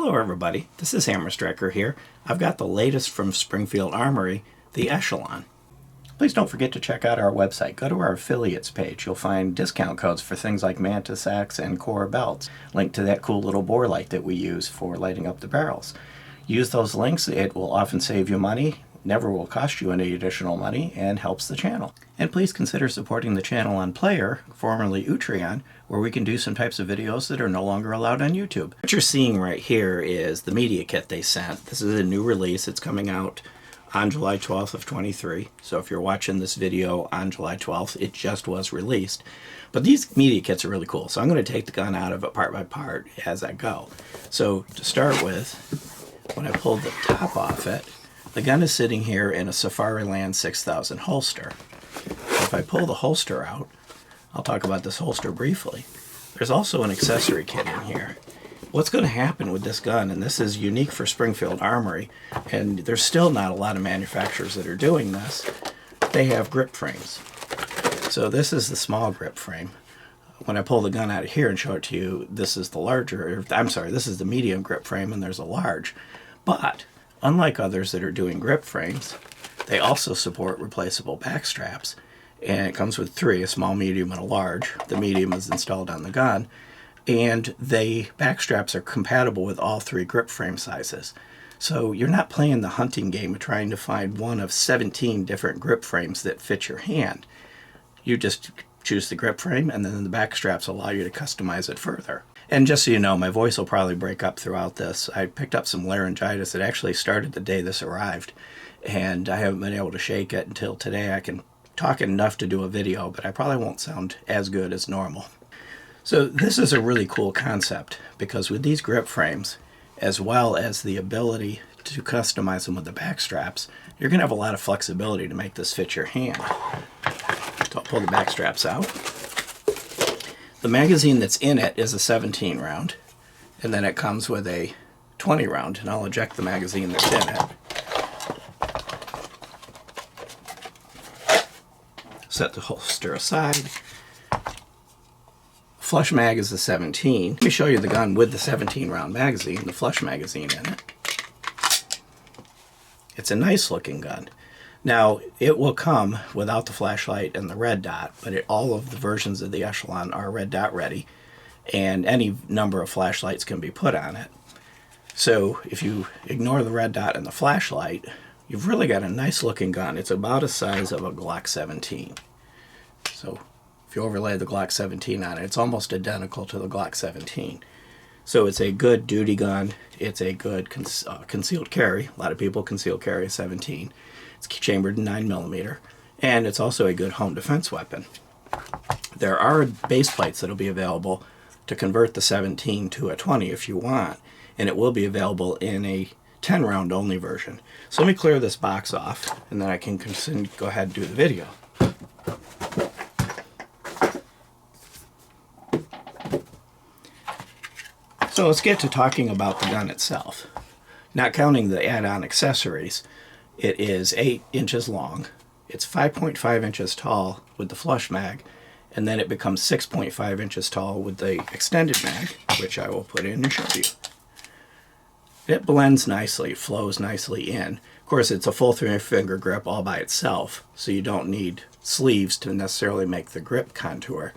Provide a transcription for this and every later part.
Hello everybody, this is Hammer Striker here. I've got the latest from Springfield Armory, the Echelon. Please don't forget to check out our website. Go to our affiliates page. You'll find discount codes for things like Mantis Axe and Core belts, linked to that cool little bore light that we use for lighting up the barrels. Use those links. It will often save you money, never will cost you any additional money, and helps the channel. And please consider supporting the channel on Player, formerly Utreon, where we can do some types of videos that are no longer allowed on YouTube. What you're seeing right here is the media kit they sent. This is a new release. It's coming out on July 12th of 23. So if you're watching this video on July 12th, it just was released. But these media kits are really cool. So I'm going to take the gun out of it part by part as I go. So to start with, when I pulled the top off it, the gun is sitting here in a Safariland 6000 holster. If I pull the holster out, I'll talk about this holster briefly. There's also an accessory kit in here. What's going to happen with this gun, and this is unique for Springfield Armory, and there's still not a lot of manufacturers that are doing this, they have grip frames. So this is the small grip frame. When I pull the gun out of here and show it to you, this is the larger, this is the medium grip frame, and there's a large. But unlike others that are doing grip frames, they also support replaceable back straps. And it comes with three, a small, medium, and a large. The medium is installed on the gun. And the back straps are compatible with all three grip frame sizes. So you're not playing the hunting game of trying to find one of 17 different grip frames that fit your hand. You just choose the grip frame, and then the back straps allow you to customize it further. And just so you know, my voice will probably break up throughout this. I picked up some laryngitis. It actually started the day this arrived, and I haven't been able to shake it until today. I can talk enough to do a video, but I probably won't sound as good as normal. So this is a really cool concept, because with these grip frames, as well as the ability to customize them with the back straps, you're going to have a lot of flexibility to make this fit your hand. So I'll pull the back straps out. The magazine that's in it is a 17 round, and then it comes with a 20 round, and I'll eject the magazine that's in it. Set the holster aside. Flush mag is the 17. Let me show you the gun with the 17 round magazine, the flush magazine in it. It's a nice looking gun. Now, it will come without the flashlight and the red dot, but all of the versions of the Echelon are red dot ready, and any number of flashlights can be put on it. So if you ignore the red dot and the flashlight, you've really got a nice looking gun. It's about the size of a Glock 17. So if you overlay the Glock 17 on it, it's almost identical to the Glock 17. So it's a good duty gun. It's a good concealed carry. A lot of people conceal carry a 17. It's chambered in 9mm, and it's also a good home defense weapon. There are base plates that will be available to convert the 17 to a 20 if you want, and it will be available in a 10 round only version. So let me clear this box off, and then I can go ahead and do the video. So let's get to talking about the gun itself. Not counting the add-on accessories, it is 8 inches long, it's 5.5 inches tall with the flush mag, and then it becomes 6.5 inches tall with the extended mag, which I will put in and show you. It blends nicely, it flows nicely in. Of course, it's a full 3-finger grip all by itself, so you don't need sleeves to necessarily make the grip contour.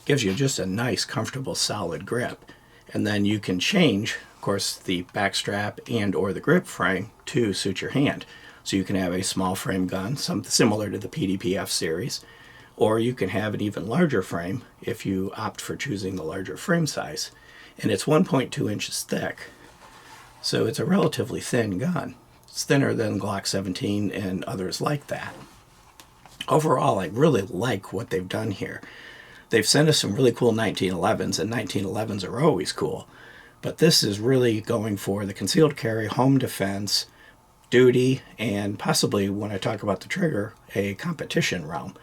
Gives you just a nice, comfortable, solid grip. And then you can change, of course, the back strap and or the grip frame to suit your hand. So you can have a small frame gun, something similar to the PDPF series, or you can have an even larger frame if you opt for choosing the larger frame size. And it's 1.2 inches thick, so it's a relatively thin gun. It's thinner than Glock 17 and others like that. Overall, I really like what they've done here. They've sent us some really cool 1911s, and 1911s are always cool. But this is really going for the concealed carry, home defense, duty, and possibly, when I talk about the trigger, a competition realm.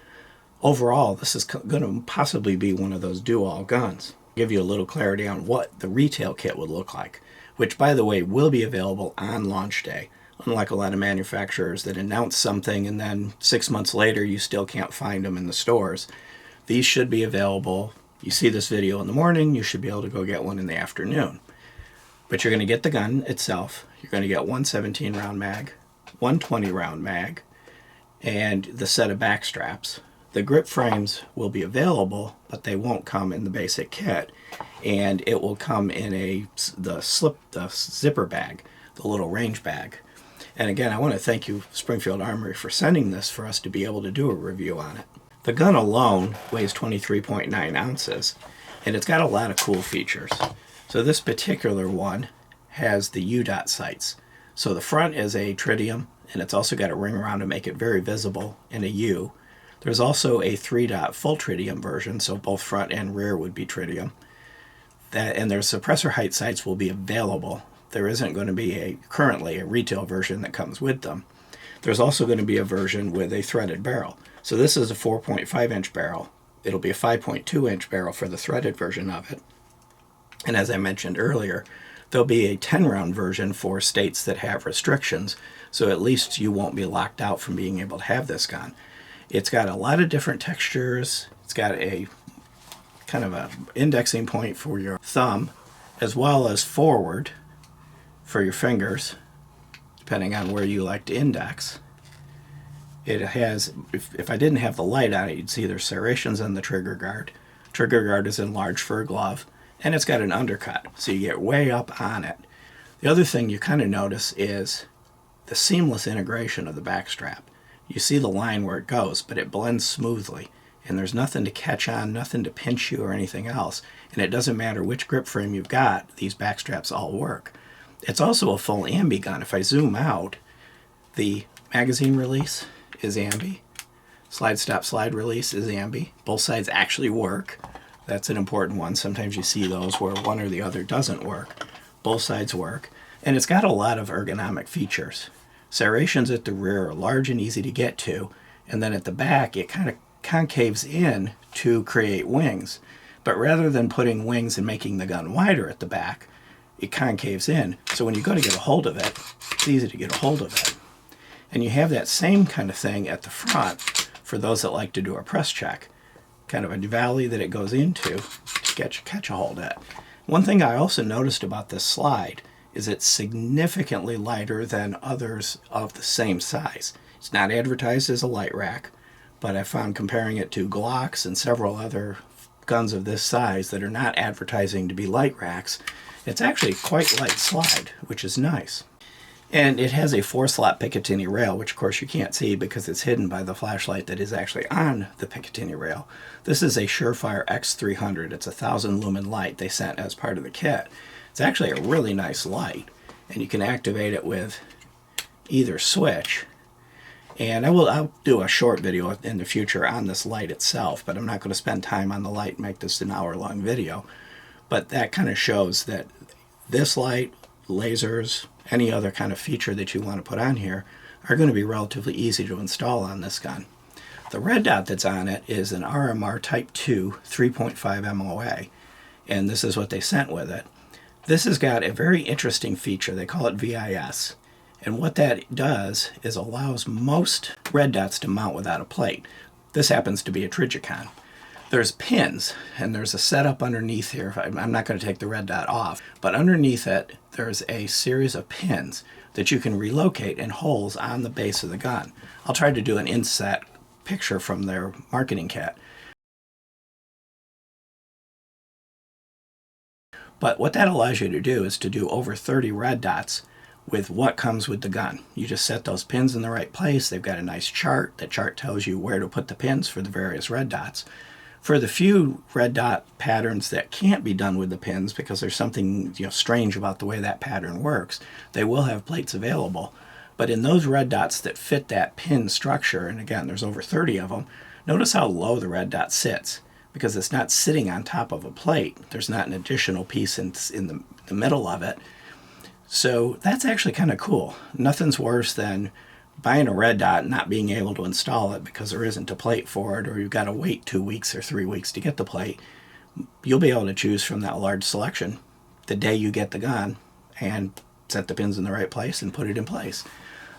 Overall, this is going to possibly be one of those do-all guns. Give you a little clarity on what the retail kit would look like, which, by the way, will be available on launch day. Unlike a lot of manufacturers that announce something and then 6 months later you still can't find them in the stores. These should be available. You see this video in the morning, you should be able to go get one in the afternoon. But you're going to get the gun itself. You're going to get one 17 round mag, one 20 round mag, and the set of back straps. The grip frames will be available, but they won't come in the basic kit, and it will come in the zipper bag, the little range bag. And again, I want to thank you, Springfield Armory, for sending this for us to be able to do a review on it. The gun alone weighs 23.9 ounces, and it's got a lot of cool features. So this particular one has the U-dot sights. So the front is a tritium, and it's also got a ring around to make it very visible in a U. There's also a 3-dot full tritium version, so both front and rear would be tritium. And their suppressor height sights will be available. There isn't going to be currently a retail version that comes with them. There's also going to be a version with a threaded barrel. So this is a 4.5 inch barrel. It'll be a 5.2 inch barrel for the threaded version of it. And as I mentioned earlier, there'll be a 10 round version for states that have restrictions, so at least you won't be locked out from being able to have this gun. It's got a lot of different textures. It's got a kind of a indexing point for your thumb, as well as forward for your fingers, depending on where you like to index. It has, if I didn't have the light on it, you'd see there's serrations on the trigger guard. Trigger guard is enlarged for a glove, and it's got an undercut, so you get way up on it. The other thing you kind of notice is the seamless integration of the back strap. You see the line where it goes, but it blends smoothly, and there's nothing to catch on, nothing to pinch you or anything else, and it doesn't matter which grip frame you've got, these back straps all work. It's also a full ambi gun. If I zoom out, the magazine release is ambi, slide stop slide release is ambi. Both sides actually work. That's an important one. Sometimes you see those where one or the other doesn't work. Both sides work, and it's got a lot of ergonomic features. Serrations at the rear are large and easy to get to, and then at the back it kind of concaves in to create wings. But rather than putting wings and making the gun wider at the back, it concaves in. So when you go to get a hold of it, it's easy to get a hold of it. And you have that same kind of thing at the front for those that like to do a press check. Kind of a valley that it goes into to catch a hold at. One thing I also noticed about this slide is it's significantly lighter than others of the same size. It's not advertised as a light rack, but I found comparing it to Glocks and several other guns of this size that are not advertising to be light racks, it's actually quite light slide, which is nice. And it has a 4-slot Picatinny rail, which of course you can't see because it's hidden by the flashlight that is actually on the Picatinny rail. This is a Surefire X300. It's a 1,000 lumen light they sent as part of the kit. It's actually a really nice light, and you can activate it with either switch. And I'll do a short video in the future on this light itself, but I'm not going to spend time on the light and make this an hour-long video. But that kind of shows that this light, lasers, any other kind of feature that you want to put on here are going to be relatively easy to install on this gun. The red dot that's on it is an RMR Type 2 3.5 MOA, and this is what they sent with it. This has got a very interesting feature. They call it VIS. And what that does is allows most red dots to mount without a plate. This happens to be a Trijicon. There's pins, and there's a setup underneath here. I'm not going to take the red dot off, but underneath it, there's a series of pins that you can relocate in holes on the base of the gun. I'll try to do an inset picture from their marketing kit. But what that allows you to do is to do over 30 red dots with what comes with the gun. You just set those pins in the right place. They've got a nice chart. That chart tells you where to put the pins for the various red dots. For the few red dot patterns that can't be done with the pins because there's something strange about the way that pattern works, they will have plates available. But in those red dots that fit that pin structure, and again there's over 30 of them, notice how low the red dot sits because it's not sitting on top of a plate. There's not an additional piece in the middle of it. So that's actually kind of cool. Nothing's worse than buying a red dot and not being able to install it because there isn't a plate for it, or you've got to wait 2 weeks or 3 weeks to get the plate. You'll be able to choose from that large selection the day you get the gun and set the pins in the right place and put it in place.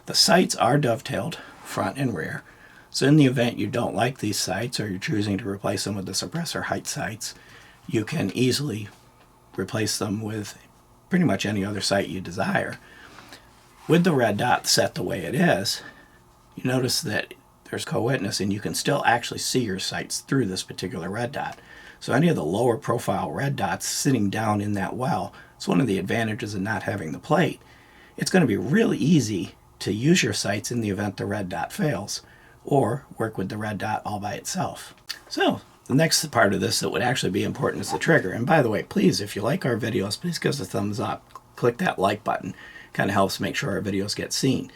The sights are dovetailed front and rear. So in the event you don't like these sights or you're choosing to replace them with the suppressor height sights, you can easily replace them with pretty much any other sight you desire. With the red dot set the way it is, you notice that there's co-witness and you can still actually see your sights through this particular red dot. So any of the lower profile red dots sitting down in that well, it's one of the advantages of not having the plate. It's going to be really easy to use your sights in the event the red dot fails, or work with the red dot all by itself. So the next part of this that would actually be important is the trigger. And by the way, please, if you like our videos, please give us a thumbs up. Click that like button. Kind of helps make sure our videos get seen.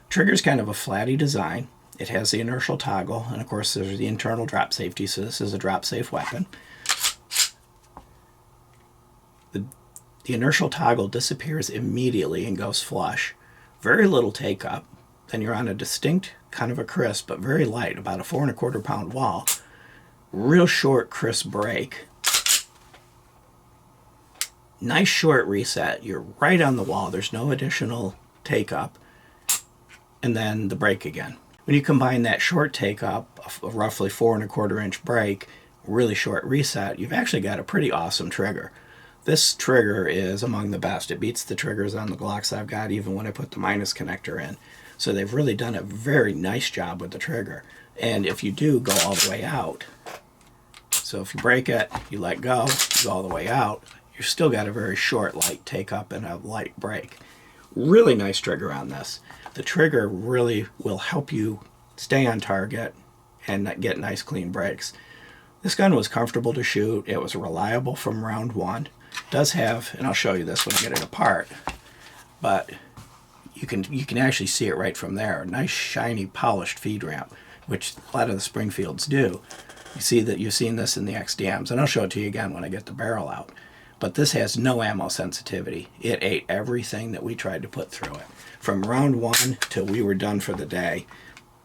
Trigger's kind of a flatty design. It has the inertial toggle, and of course there's the internal drop safety, so this is a drop safe weapon. The inertial toggle disappears immediately and goes flush. Very little take up. Then you're on a distinct, kind of a crisp, but very light, about a 4 1/4 pound wall. Real short, crisp break. Nice short reset. You're right on the wall. There's no additional take up. And then the break again. When you combine that short take up, a roughly 4 1/4 inch break, really short reset, you've actually got a pretty awesome trigger. This trigger is among the best. It beats the triggers on the Glocks I've got, even when I put the minus connector in. So they've really done a very nice job with the trigger. And if you do go all the way out, so if you break it, you let go, you go all the way out, you've still got a very short, light take up and a light break. Really nice trigger on this. The trigger really will help you stay on target and get nice, clean breaks. This gun was comfortable to shoot. It was reliable from round one. Does have, and I'll show you this when I get it apart, but you can actually see it right from there. A nice, shiny, polished feed ramp, which a lot of the Springfields do. You see that you've seen this in the XDMs, and I'll show it to you again when I get the barrel out. But this has no ammo sensitivity. It ate everything that we tried to put through it. From round one till we were done for the day,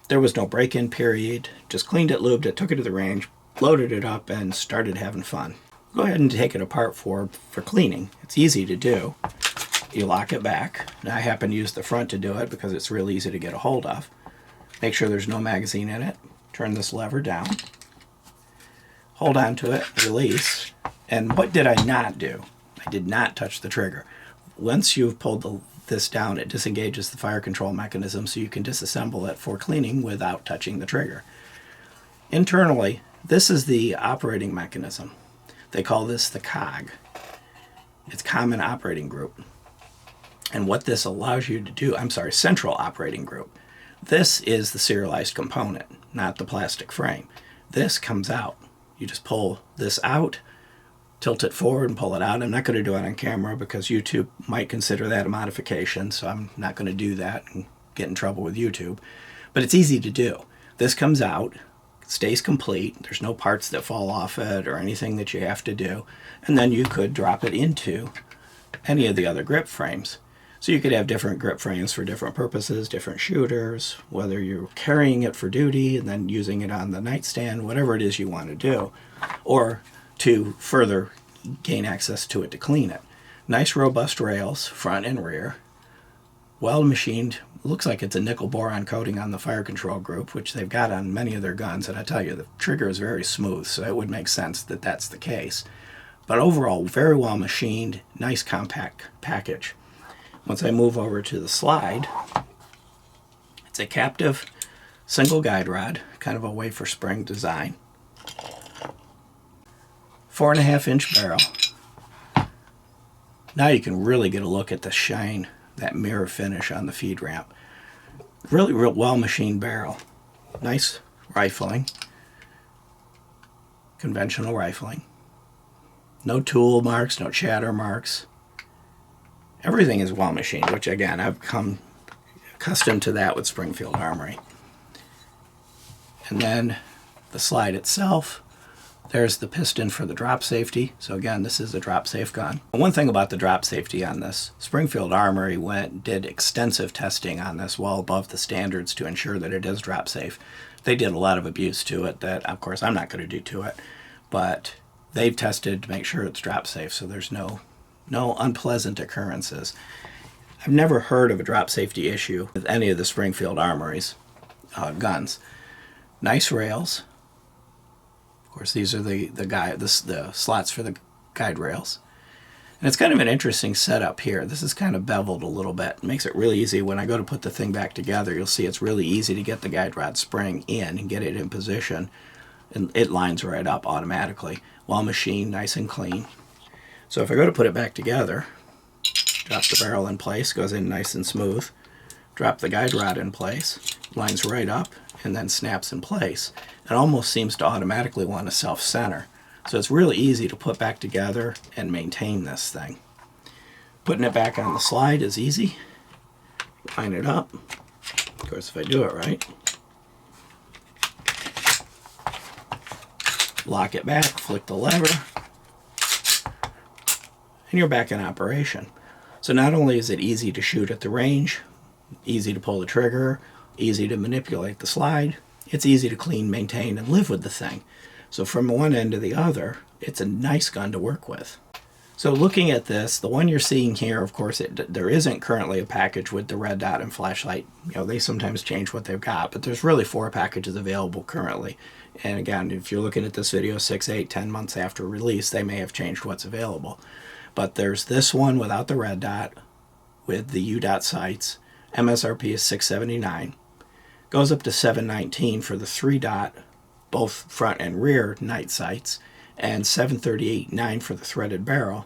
there was no break-in period. Just cleaned it, lubed it, took it to the range, loaded it up, and started having fun. Go ahead and take it apart for cleaning. It's easy to do. You lock it back. Now I happen to use the front to do it because it's real easy to get a hold of. Make sure there's no magazine in it. Turn this lever down. Hold on to it, release. And what did I not do? I did not touch the trigger. Once you've pulled this down, it disengages the fire control mechanism so you can disassemble it for cleaning without touching the trigger. Internally, this is the operating mechanism. They call this the COG. It's Common Operating Group. And what this allows you to do, Central Operating Group. This is the serialized component, not the plastic frame. This comes out. You just pull this out, tilt it forward and pull it out. I'm not going to do it on camera because YouTube might consider that a modification, so I'm not going to do that and get in trouble with YouTube. But it's easy to do. This comes out, stays complete. There's no parts that fall off it or anything that you have to do. And then you could drop it into any of the other grip frames. So you could have different grip frames for different purposes, different shooters, whether you're carrying it for duty and then using it on the nightstand, whatever it is you want to do, or to further gain access to it to clean it. Nice robust rails, front and rear. Well machined. Looks like it's a nickel boron coating on the fire control group, which they've got on many of their guns. And I tell you, the trigger is very smooth, so it would make sense that that's the case. But overall, very well machined, nice compact package. Once I move over to the slide, it's a captive single guide rod, kind of a wafer spring design. 4 1/2 inch barrel. Now you can really get a look at the shine, that mirror finish on the feed ramp. Really real well machined barrel. Nice rifling. Conventional rifling. No tool marks, no chatter marks. Everything is well machined, which again, I've come accustomed to that with Springfield Armory. And then the slide itself, there's the piston for the drop safety. So again, this is a drop safe gun. One thing about the drop safety on this, Springfield Armory did extensive testing on this, well above the standards to ensure that it is drop safe. They did a lot of abuse to it that, of course, I'm not going to do to it, but they've tested to make sure it's drop safe, so there's no unpleasant occurrences. I've never heard of a drop safety issue with any of the Springfield Armory's guns. Nice rails. Of course, these are the slots for the guide rails. And it's kind of an interesting setup here. This is kind of beveled a little bit. It makes it really easy. When I go to put the thing back together, you'll see it's really easy to get the guide rod spring in and get it in position. And it lines right up automatically. Well machined, nice and clean. So if I go to put it back together, drop the barrel in place, goes in nice and smooth. Drop the guide rod in place, lines right up, and then snaps in place. It almost seems to automatically want to self-center. So it's really easy to put back together and maintain this thing. Putting it back on the slide is easy. Line it up. Of course, if I do it right. Lock it back, flick the lever, and you're back in operation. So not only is it easy to shoot at the range, easy to pull the trigger, easy to manipulate the slide, it's easy to clean, maintain, and live with the thing. So from one end to the other, it's a nice gun to work with. So looking at this, the one you're seeing here, of course, there isn't currently a package with the red dot and flashlight. You know, they sometimes change what they've got, but there's really 4 packages available currently. And again, if you're looking at this video 6, 8, 10 months after release, they may have changed what's available. But there's this one without the red dot with the U-dot sights. MSRP is $679. Goes up to $719 for the 3-dot, both front and rear night sights, and $738.9 for the threaded barrel.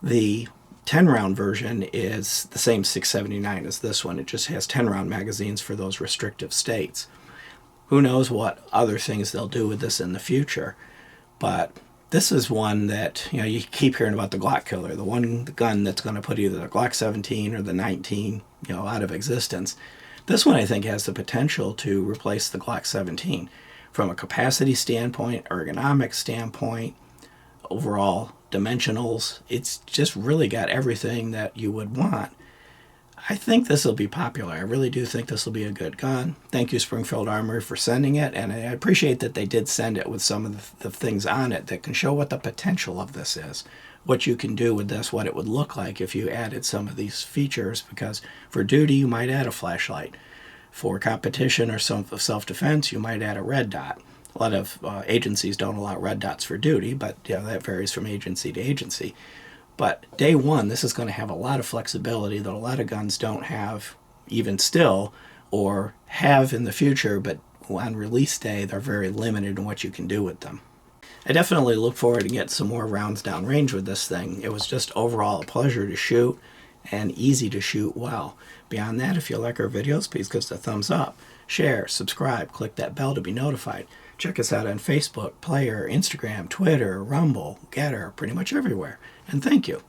The 10-round version is the same $679 as this one. It just has 10-round magazines for those restrictive states. Who knows what other things they'll do with this in the future, but this is one that, you know, you keep hearing about the Glock killer, the one gun that's going to put either the Glock 17 or the 19, you know, out of existence. This one, I think, has the potential to replace the Glock 17 from a capacity standpoint, ergonomic standpoint, overall dimensionals. It's just really got everything that you would want. I think this will be popular. I really do think this will be a good gun. Thank you, Springfield Armory, for sending it, and I appreciate that they did send it with some of the things on it that can show what the potential of this is, what you can do with this, what it would look like if you added some of these features, because for duty, you might add a flashlight. For competition or some self-defense, you might add a red dot. A lot of agencies don't allow red dots for duty, but you know, that varies from agency to agency. But day one, this is going to have a lot of flexibility that a lot of guns don't have even still, or have in the future, but on release day, they're very limited in what you can do with them. I definitely look forward to getting some more rounds down range with this thing. It was just overall a pleasure to shoot and easy to shoot well. Beyond that, if you like our videos, please give us a thumbs up, share, subscribe, click that bell to be notified. Check us out on Facebook, Player, Instagram, Twitter, Rumble, Getter, pretty much everywhere. And thank you.